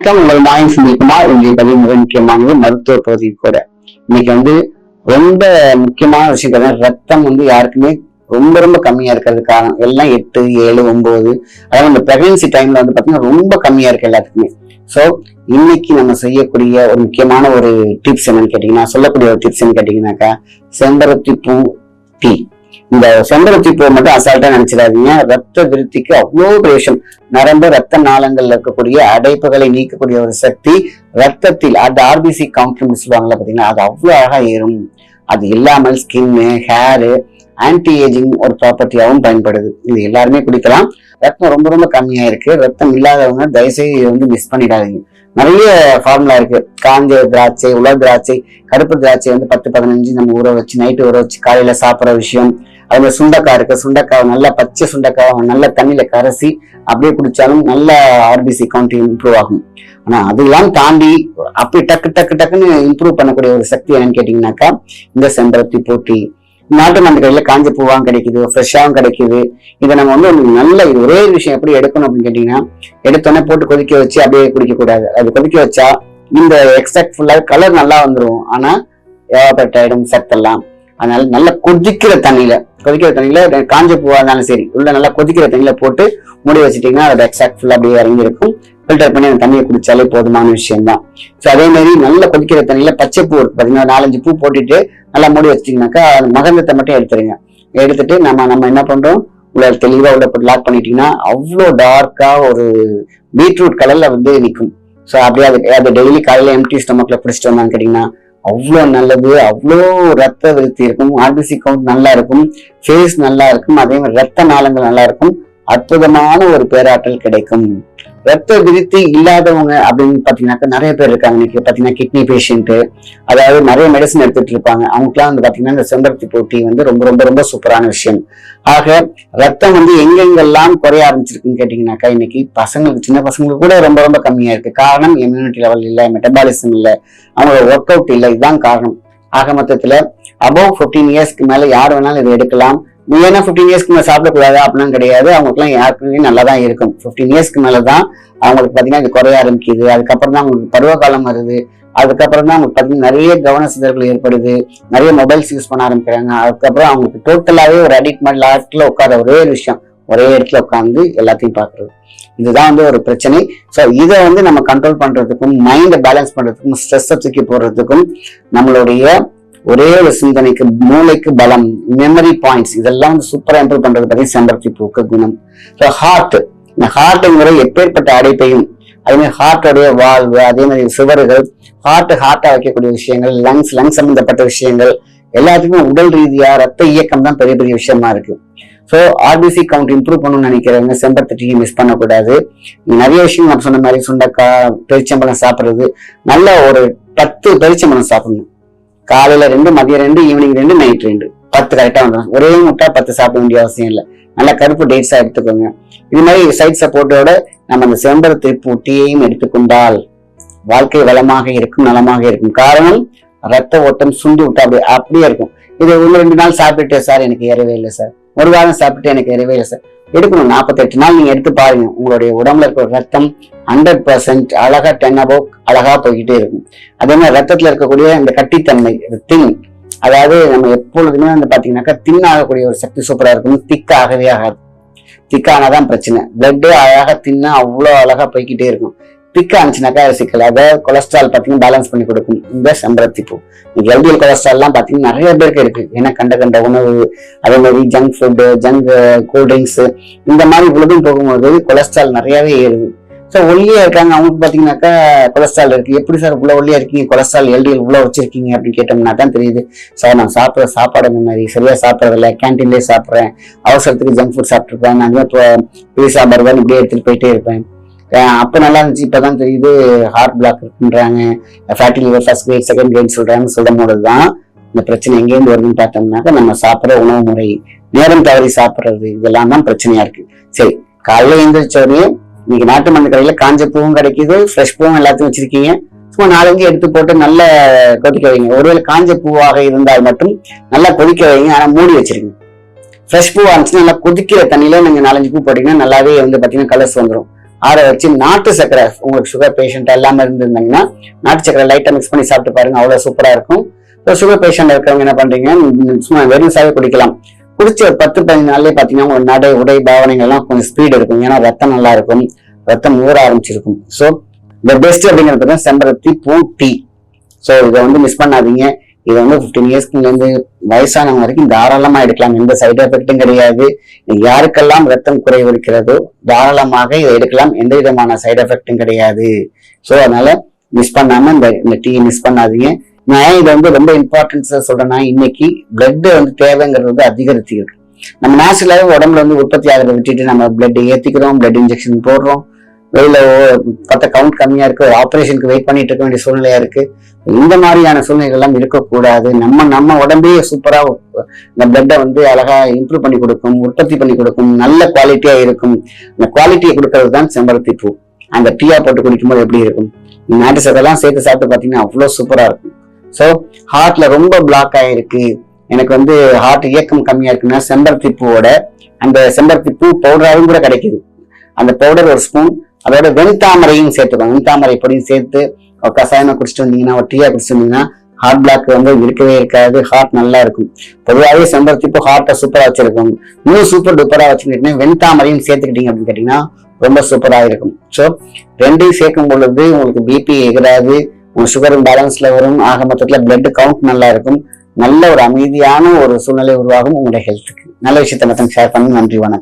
உங்கள் மாயம் சிந்திக்குமா இன்றைய பதிவு மிக முக்கியமானது மருத்துவ பகுதி கூட. இன்னைக்கு ரொம்ப முக்கியமான விஷயம். ரத்தம் யாருக்குமே ரொம்ப ரொம்ப கம்மியா இருக்கிறது காரணம் எல்லாம் 8, 7, 9. அதாவது இந்த பிரெக்னன்சி டைம்ல பாத்தீங்கன்னா ரொம்ப கம்மியா இருக்கு எல்லாத்துக்குமே. சோ இன்னைக்கு நம்ம செய்யக்கூடிய ஒரு முக்கியமான ஒரு டிப்ஸ் என்னன்னு கேட்டீங்கன்னா, சொல்லக்கூடிய ஒரு டிப்ஸ் என்னன்னு கேட்டீங்கன்னாக்கா, செம்பருத்தி பூ டீ. இந்த செம்பருத்தி பூ மட்டும் அசால்ட்டா நினைச்சிடாதீங்க. ரத்த விருத்திக்கு அவ்வளவு பெரிய விஷயம். நரம்பு ரத்த நாளங்கள்ல இருக்கக்கூடிய அடைப்புகளை நீக்கக்கூடிய ஒரு சக்தி ரத்தத்தில், அது ஆர்பிசி கவுண்ட் சொல்லுவாங்கல்ல பாத்தீங்கன்னா, அது அவ்வளவு அழகா ஏறும். அது இல்லாமல் ஸ்கின்னு, ஹேரு, ஆன்டி ஏஜிங் ஒரு ப்ராப்பர்ட்டியாகவும் பயன்படுது. இது எல்லாருமே குடிக்கலாம். ரத்தம் ரொம்ப ரொம்ப கம்மியா இருக்கு. ரத்தம் இல்லாதவங்க தயவுசெய்து மிஸ் பண்ணிடாதீங்க. நிறைய ஃபார்முலா இருக்கு. காஞ்ச திராட்சை, உலர் திராட்சை, கருப்பு திராட்சை 10-15 நம்ம ஊற வச்சு நைட்டு ஊற வச்சு காலையில சாப்பிட்ற விஷயம். அதுல சுண்டக்காய் இருக்கு. சுண்டக்காய் நல்லா பச்சை சுண்டக்காய் நல்ல தண்ணியில கரைசி அப்படியே குடிச்சாலும் நல்ல ஆர்பிசி கவுண்ட் இம்ப்ரூவ் ஆகும். ஆனா அதெல்லாம் தாண்டி அப்படி டக்குன்னு இம்ப்ரூவ் பண்ணக்கூடிய ஒரு சக்தி என்னன்னு கேட்டீங்கன்னாக்கா, இந்த செம்பருத்தி பூட்டி நாட்டு மருந்து கடையில காஞ்ச பூவாவும் கிடைக்குது, ஃப்ரெஷ்ஷாவும் கிடைக்குது. இதை நம்ம நல்ல ஒரே விஷயம் எப்படி எடுக்கணும் அப்படின்னு கேட்டீங்கன்னா, எடுத்தோடனே போட்டு கொதிக்க வச்சு அப்படியே குடிக்க கூடாது. அது கொதிக்க வச்சா இந்த எக்ஸ்ட்ராக்ட் ஃபுல்லா கலர் நல்லா வந்துடும். ஆனா எவாபரேட் ஆயிடும் சத்தெல்லாம். அதனால நல்லா கொதிக்கிற தண்ணியில காஞ்ச பூவா இருந்தாலும் சரி, உள்ள நல்லா கொதிக்கிற தண்ணியில போட்டு மூடி வச்சுட்டீங்கன்னா அதோட எக்ஸ்ட்ராக்ட் ஃபுல்லா அப்படியே இறங்கி இருக்கும். ஃபில்டர் பண்ணி அந்த தண்ணியை குடிச்சாலே போதுமான விஷயம் தான். ஸோ அதே மாதிரி நல்ல கொதிக்கிற தண்ணியில பச்சை பூ இருக்கு பாத்தீங்கன்னா, 4-5 பூ போட்டுட்டு நல்லா மூடி வச்சிட்டீங்கன்னாக்கா மகந்தத்தை மட்டும் எடுத்துருங்க. எடுத்துட்டு நம்ம என்ன பண்றோம், உள்ள தெளிவா உள்ள போட்டு லாக் பண்ணிட்டீங்கன்னா அவ்வளோ டார்க்கா ஒரு பீட்ரூட் கலர்ல நிற்கும். ஸோ அப்படியே அது டெய்லி காலையில எம்டி ஸ்டொமக்ல குடிச்சிட்டு வந்தான்னு கேட்டீங்கன்னா அவ்வளோ நல்லது. அவ்வளோ ரத்த விருத்தி இருக்கும், ஆர்பிசி கவுண்ட் நல்லா இருக்கும், ஃபேஸ் நல்லா இருக்கும், அதே மாதிரி ரத்த நாளங்கள் நல்லா இருக்கும். அற்புதமான ஒரு பேராற்றல் கிடைக்கும். ரத்த விருத்தி இல்லாதவங்க அப்படின்னு பாத்தீங்கன்னாக்கா நிறைய பேர் இருக்காங்க. இன்னைக்கு பாத்தீங்கன்னா கிட்னி பேஷண்ட், அதாவது நிறைய மெடிசன் எடுத்துட்டு இருப்பாங்க. அவங்களுக்குலாம் பாத்தீங்கன்னா இந்த செம்பருத்தி பூட்டி ரொம்ப ரொம்ப ரொம்ப சூப்பரான விஷயம். ஆக ரத்தம் எங்கெங்கெல்லாம் குறைய ஆரம்பிச்சிருக்குன்னு கேட்டீங்கன்னாக்கா, இன்னைக்கு பசங்களுக்கு, சின்ன பசங்களுக்கு கூட ரொம்ப ரொம்ப கம்மியா இருக்கு. காரணம் இம்யூனிட்டி லெவல் இல்ல, மெட்டபாலிசம் இல்ல, அவங்களோட ஒர்க் அவுட் இல்லை. இதுதான் காரணம். ஆக மொத்தத்துல அபவ் 15 இயர்ஸ்க்கு மேல யார் வேணாலும் இதை எடுக்கலாம். ஏன்னா 15 இயர்ஸ்க்கு மேல சாப்பிடக்கூடாது அப்படிலாம் கிடையாது. அவங்களுக்குலாம் யாருக்குமே நல்லா தான் இருக்கும். 15 இயர்ஸ்க்கு மேலதான் அவங்களுக்கு பாத்தீங்கன்னா இது குறைய ஆரம்பிக்குது. அதுக்கப்புறம் தான் அவங்களுக்கு பருவ காலம் வருது. அதுக்கப்புறம் தான் அவங்களுக்கு பாத்தீங்கன்னா நிறைய கவன சிதறல் ஏற்படுது, நிறைய மொபைல்ஸ் யூஸ் பண்ண ஆரம்பிக்கிறாங்க. அதுக்கப்புறம் அவங்களுக்கு டோட்டலாவே ஒரு அடிக்ட் மாதிரி லாஸ்ட்ல உட்கார ஒரே ஒரு விஷயம், ஒரே இடத்துல உட்காந்து எல்லாத்தையும் பாக்குறது. இதுதான் ஒரு பிரச்சனை. ஸோ இதை நம்ம கண்ட்ரோல் பண்றதுக்கும், மைண்டை பேலன்ஸ் பண்றதுக்கும், ஸ்ட்ரெஸ்ஸை தூக்கி போடுறதுக்கும், நம்மளுடைய ஒரே ஒரு சிந்தனைக்கு, மூளைக்கு பலம், மெமரி பாயிண்ட்ஸ், இதெல்லாம் சூப்பரா இம்ப்ரூவ் பண்றது பத்தி செம்பருத்தி பூக்கு குணம். ஸோ ஹார்ட், இந்த ஹார்ட்டுங்கிற எப்பேற்பட்ட அடைப்பையும், அதே மாதிரி ஹார்ட்டோடைய வாழ்வு, அதே மாதிரி சுவர்கள், ஹார்ட்டா வைக்கக்கூடிய விஷயங்கள், லங்ஸ் சம்பந்தப்பட்ட விஷயங்கள் எல்லாத்துக்குமே உடல் ரீதியா ரத்த இயக்கம் தான் பெரிய பெரிய விஷயமா இருக்கு. ஸோ ஆர்பிசி கவுண்ட் இம்ப்ரூவ் பண்ணணும்னு நினைக்கிறவங்க செம்பருத்தி டீ மிஸ் பண்ணக்கூடாது. நிறைய விஷயம் நான் சொன்ன மாதிரி சுண்டக்காய், பெரிச்சம்பழம் சாப்பிடுறது, நல்ல ஒரு 10 பெரிச்சம்பழம் சாப்பிடணும். காலையில 2, மதியம் 2, ஈவினிங் 2, நைட் 2, 10 கரெக்டா வந்துடும். ஒரே முட்டா 10 சாப்பிட வேண்டிய அவசியம் இல்லை. நல்லா கருப்பு டேட்ஸா எடுத்துக்கோங்க. இது மாதிரி சைட் சப்போர்ட்டோட நம்ம அந்த செம்பருத்தி பூ டீயையும் எடுத்துக்கொண்டால் வாழ்க்கை வளமாக இருக்கும், நலமாக இருக்கும். காரணம் ரத்த ஓட்டம் சுண்டி விட்டா அப்படியே இருக்கும். இது 1-2 நாள் சாப்பிட்டுட்டு, சார் எனக்கு ஏறவே இல்லை சார், ஒரு வாரம் சாப்பிட்டு எனக்கு ஏறவே இல்லை சார், எடுக்கணும். 48 நாள் நீங்க எடுத்து பாருங்க. உங்களுடைய உடம்புல இருக்கிற ரத்தம் 100% அழகா 10 above அழகா போய்கிட்டே இருக்கும். அதே மாதிரி ரத்தத்துல இருக்கக்கூடிய இந்த கட்டித்தன்மை, தின், அதாவது நம்ம எப்பொழுதுமே பாத்தீங்கன்னாக்கா தின் ஆகக்கூடிய ஒரு சக்தி சூப்பரா இருக்கும். திக் ஆகவே ஆகாது. திக்கானாதான் பிரச்சனை. பிளட் அழகா தின்னா அவ்வளவு அழகா போய்கிட்டே இருக்கும். திக்கா இருந்துச்சுனாக்கா சிக்கல். அதை கொலஸ்ட்ரால் பாத்தீங்கன்னா பேலன்ஸ் பண்ணி கொடுக்கும் இந்த செம்பருத்தி பூ. எல்டிஎல் கொலஸ்ட்ரால் எல்லாம் பாத்தீங்கன்னா நிறைய பேருக்கு இருக்கு. ஏன்னா கண்ட உணவு, அதே மாதிரி ஜங்க் ஃபுட்டு, கூல்ட்ரிங்க்ஸ், இந்த மாதிரி இவ்வளவும் போகும்போது கொலஸ்ட்ரால் நிறையவே ஏறுது. ஸோ ஒல்லியா இருக்காங்க, அவங்களுக்கு பாத்தீங்கன்னாக்கா கொலஸ்ட்ரால் இருக்கு. எப்படி சார் இவ்வளவு ஒல்லியா இருக்கீங்க, கொலஸ்ட்ரால் எல்டிஎல் இவ்வளவு வச்சிருக்கீங்க அப்படின்னு கேட்டோம்னா தான் தெரியுது. சார் நான் சாப்பிட்ற சாப்பாடு இந்த மாதிரி சரியா சாப்பிட்றதில்ல, கேன்டீன்லேயே சாப்பிட்றேன், அவசரத்துக்கு ஜங்க் ஃபுட் சாப்பிட்டுருப்பேன், நான் பீஸா பர்கர் இப்படியே எடுத்துட்டு போயிட்டே இருப்பேன். அப்ப நல்லா இருந்துச்சு, இப்பதான் தெரியுது ஹார்ட் பிளாக் இருக்குன்றாங்க, fatty liver first grade second grade சொல்லும் போதுதான் இந்த பிரச்சனை எங்கேருந்து வருதுன்னு பார்த்தோம்னாக்கா, நம்ம சாப்பிட்ற உணவு முறை, நேரம் தவறி சாப்பிட்றது, இதெல்லாம் தான் பிரச்சனையா இருக்கு. சரி, காலையில எழுந்திரிச்சோடனே இன்னைக்கு நாட்டு மருந்து கடையில காஞ்ச பூவும் கிடைக்குது, ஃப்ரெஷ் பூவும் எல்லாத்தையும் வச்சிருக்கீங்க. சும்மா 4 எடுத்து போட்டு நல்லா கொதிக்க வைங்க. ஒருவேளை காஞ்ச பூவாக இருந்தால் மட்டும் நல்லா கொதிக்க வைங்க, ஆனா மூடி வச்சிருங்க. ஃப்ரெஷ் பூவா இருந்துச்சுன்னா நல்லா கொதிக்கிற தண்ணியில நீங்க 4-5 பூ போட்டீங்கன்னா நல்லாவே பாத்தீங்கன்னா கலர்ஸ் வந்துடும். ஆற வச்சு நாட்டு சக்கரை, உங்களுக்கு சுகர் பேஷண்ட் எல்லாமே இருந்திருந்தாங்கன்னா நாட்டு சக்கரை லைட்டா மிக்ஸ் பண்ணி சாப்பிட்டு பாருங்க, அவ்வளவு சூப்பரா இருக்கும். சுகர் பேஷண்ட் இருக்கிறவங்க என்ன பண்றீங்க, சும்மா வெறும் சாவே குடிக்கலாம். குடிச்ச ஒரு 10-15 நாள்லயே பாத்தீங்கன்னா உங்க நடை உடை பாவனைகள் எல்லாம் கொஞ்சம் ஸ்பீடு இருக்கும். ஏன்னா ரத்தம் நல்லா இருக்கும், ரத்தம் ஊற ஆரம்பிச்சிருக்கும். ஸோ இந்த பெஸ்ட் அப்படிங்கிறது செம்பருத்தி பூ டீ. ஸோ இதை வந்து மிஸ் பண்ணாதீங்க. இதை வந்து 15 இயர்ஸ்ல இருந்து வயசானவங்க வரைக்கும் தாராளமா எடுக்கலாம், எந்த சைடு எஃபெக்டும் கிடையாது. யாருக்கெல்லாம் ரத்தம் குறைவு இருக்கிறதோ தாராளமாக இதை எடுக்கலாம், எந்த விதமான சைடு எஃபெக்டும் கிடையாது. ஸோ அதனால மிஸ் பண்ணாம இந்த டீ மிஸ் பண்ணாதீங்க. நான் இதை வந்து ரொம்ப இம்பார்ட்டன்ஸா சொல்றேன்னா, இன்னைக்கு பிளட் வந்து தேவைங்கிறது வந்து அதிகரிச்சு இருக்கு. நம்ம நேச்சுரலாவே உடம்புல வந்து உற்பத்தி ஆகிறத விட்டுட்டு நம்ம பிளட் ஏத்திக்கிறோம், பிளட் இன்ஜெக்ஷன் போடுறோம், வெளியில பார்த்தா கவுண்ட் கம்மியா இருக்கு, ஆபரேஷனுக்கு வெயிட் பண்ணிட்டு இருக்க வேண்டிய சூழ்நிலையா இருக்கு. இந்த மாதிரியான சூழ்நிலைகள் எல்லாம் இருக்கக்கூடாது. நம்ம உடம்பே சூப்பரா இந்த பிளட்டை வந்து அழகா இம்ப்ரூவ் பண்ணி கொடுக்கும், உற்பத்தி பண்ணி கொடுக்கும், நல்ல குவாலிட்டியா இருக்கும். இந்த குவாலிட்டியை கொடுக்கறது தான் செம்பருத்தி பூ. அந்த டீயா போட்டு குடிக்கும்போது எப்படி இருக்கும், நாட்டு சக்கரெல்லாம் சேர்த்து சாப்பிட்டு பாத்தீங்கன்னா அவ்வளவு சூப்பரா இருக்கும். ஸோ ஹார்ட்ல ரொம்ப பிளாக் ஆயிருக்கு, எனக்கு வந்து ஹார்ட் இயக்கம் கம்மியா இருக்குன்னா செம்பருத்தி பூவோட அந்த செம்பருத்தி பூ பவுடராகவும் கூட கிடைக்குது. அந்த பவுடர் ஒரு ஸ்பூன், அதோட வெண்தாமரையும் சேர்த்துக்கணும். வெண்தாமரை பொடியும் சேர்த்து ஒரு கசாயமா குடிச்சிட்டு வந்தீங்கன்னா, ஒரு டீயா குடிச்சிட்டு வந்தீங்கன்னா ஹார்ட் பிளாக் வந்து இருக்கவே இருக்காது, ஹார்ட் நல்லா இருக்கும். பொதுவாகவே செம்பருத்தி பூ ஹார்ட்டை சூப்பரா வச்சிருக்கும். இன்னும் சூப்பர் டூப்பரா வச்சுக்கிட்டீங்கன்னா வெண்தாமரையும் சேர்த்துக்கிட்டீங்க அப்படின்னு கேட்டீங்கன்னா ரொம்ப சூப்பரா இருக்கும். ஸோ ரெண்டையும் சேர்க்கும் பொழுது உங்களுக்கு பிபி எகிராது, உங்க சுகரும் பேலன்ஸ்ல வரும். ஆக மொத்தத்துல பிளட் கவுண்ட் நல்லா இருக்கும், நல்ல ஒரு அமைதியான ஒரு சூழ்நிலை உருவாகும் உங்களுடைய ஹெல்த்துக்கு. நல்ல விஷயத்தை மட்டும் ஷேர் பண்ணி நன்றி, வணக்கம்.